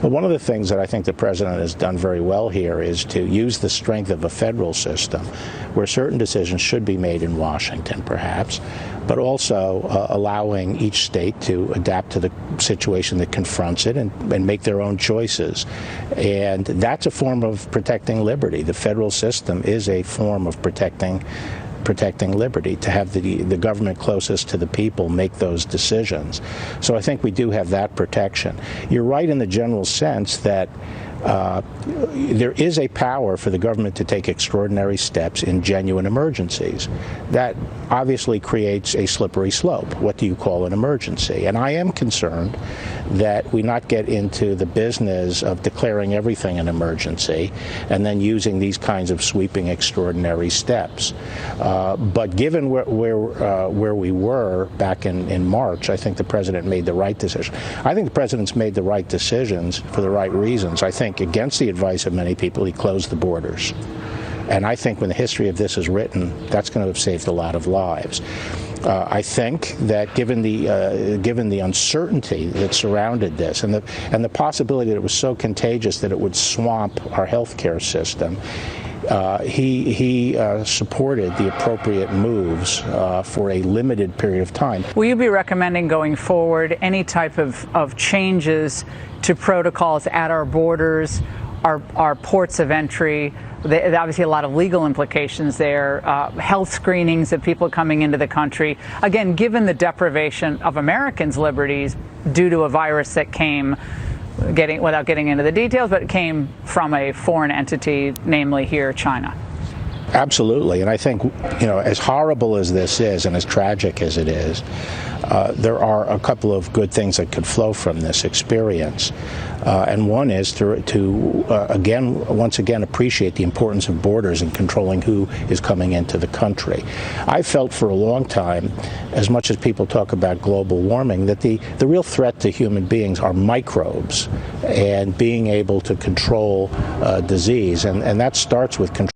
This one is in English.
Well, one of the things that I think the president has done very well here is to use the strength of a federal system where certain decisions should be made in Washington, perhaps, but also allowing each state to adapt to the situation that confronts it and make their own choices. And that's a form of protecting liberty. The federal system is a form of protecting liberty, to have the government closest to the people make those decisions. So I think we do have that protection. You're right in the general sense that there is a power for the government to take extraordinary steps in genuine emergencies. That obviously creates a slippery slope. What do you call an emergency? And I am concerned that we not get into the business of declaring everything an emergency and then using these kinds of sweeping extraordinary steps. But given where we were back in March, I think the president made the right decision. I think the president's made the right decisions for the right reasons. I think against the advice of many people, he closed the borders. And I think when the history of this is written, that's going to have saved a lot of lives. I think that given the uncertainty that surrounded this and the possibility that it was so contagious that it would swamp our healthcare system, he supported the appropriate moves for a limited period of time. Will you be recommending going forward any type of changes to protocols at our borders, our ports of entry? There's obviously a lot of legal implications there, health screenings of people coming into the country. Again, given the deprivation of Americans' liberties due to a virus that came, without getting into the details, but it came from a foreign entity, namely here, China. Absolutely. And I think, as horrible as this is and as tragic as it is, there are a couple of good things that could flow from this experience. And one is to once again appreciate the importance of borders and controlling who is coming into the country. I felt for a long time, as much as people talk about global warming, that the real threat to human beings are microbes and being able to control disease. And that starts with control